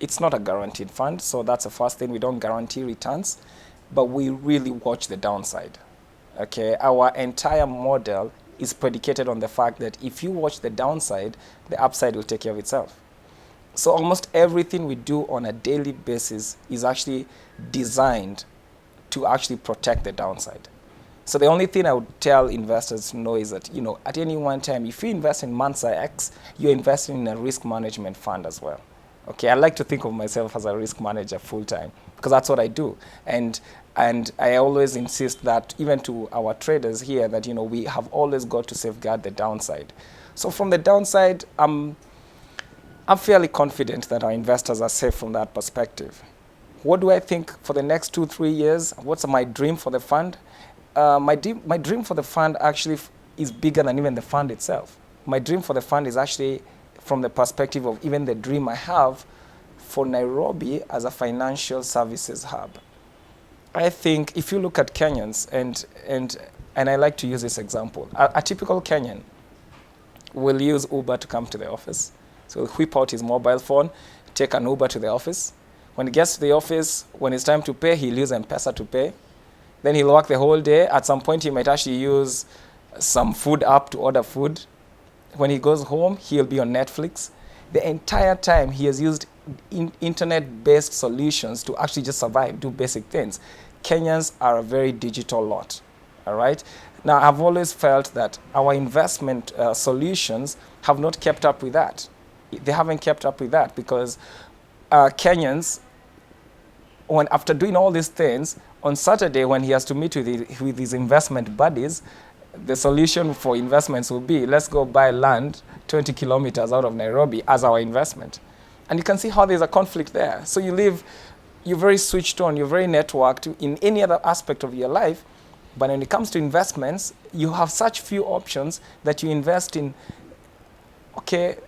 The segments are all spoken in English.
It's not a guaranteed fund, so that's the first thing. We don't guarantee returns, but we really watch the downside. Okay, our entire model is predicated on the fact that if you watch the downside, the upside will take care of itself. So almost everything we do on a daily basis is actually designed to actually protect the downside. So the only thing I would tell investors to know is that, at any one time, if you invest in Mansa-X, you're investing in a risk management fund as well. Okay, I like to think of myself as a risk manager full-time because that's what I do. And I always insist that even to our traders here that, we have always got to safeguard the downside. So from the downside, I'm fairly confident that our investors are safe from that perspective. What do I think for the next 2-3 years? What's my dream for the fund? My dream for the fund actually is bigger than even the fund itself. My dream for the fund is actually from the perspective of even the dream I have for Nairobi as a financial services hub. I think if you look at Kenyans, and I like to use this example, a typical Kenyan will use Uber to come to the office. So he'll whip out his mobile phone, take an Uber to the office. When he gets to the office, when it's time to pay, he'll use M-Pesa to pay. Then he'll work the whole day. At some point, he might actually use some food app to order food. When he goes home, he'll be on Netflix. The entire time, he has used internet-based solutions to actually just survive, do basic things. Kenyans are a very digital lot, all right? Now, I've always felt that our investment solutions have not kept up with that. They haven't kept up with that because Kenyans, after doing all these things, on Saturday when he has to meet with his investment buddies, the solution for investments will be, let's go buy land 20 kilometers out of Nairobi as our investment. And you can see how there's a conflict there. So you're very switched on, you're very networked in any other aspect of your life, but when it comes to investments, you have such few options that you invest in,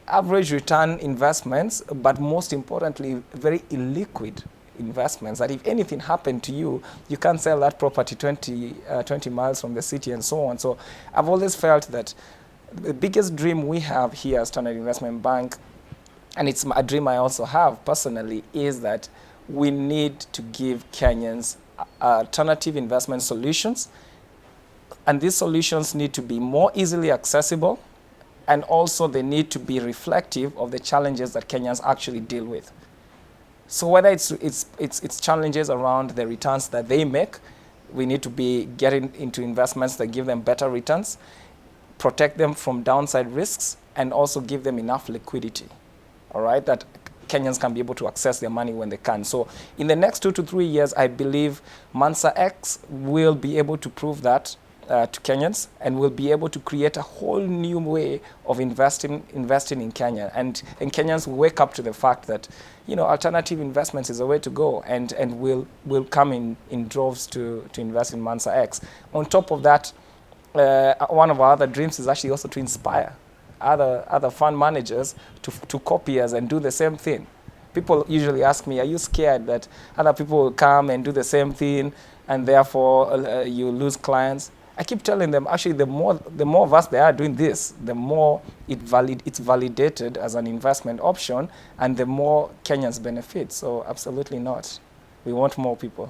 average return investments, but most importantly, very illiquid investments that if anything happened to you, you can't sell that property 20 miles from the city and so on. So I've always felt that the biggest dream we have here as Standard Investment Bank, and it's a dream I also have personally, is that we need to give Kenyans alternative investment solutions. And these solutions need to be more easily accessible, and also they need to be reflective of the challenges that Kenyans actually deal with. So whether it's challenges around the returns that they make, we need to be getting into investments that give them better returns, protect them from downside risks, and also give them enough liquidity, all right, that Kenyans can be able to access their money when they can. So in the next 2 to 3 years, I believe Mansa-X will be able to prove that to Kenyans, and will be able to create a whole new way of investing in Kenya. And Kenyans will wake up to the fact that, alternative investments is a way to go, and will come in droves to invest in Mansa-X. On top of that, one of our other dreams is actually also to inspire other fund managers to copy us and do the same thing. People usually ask me, are you scared that other people will come and do the same thing and therefore you lose clients? I keep telling them, actually, the more of us they are doing this, the more it's validated as an investment option, and the more Kenyans benefit. So absolutely not. We want more people.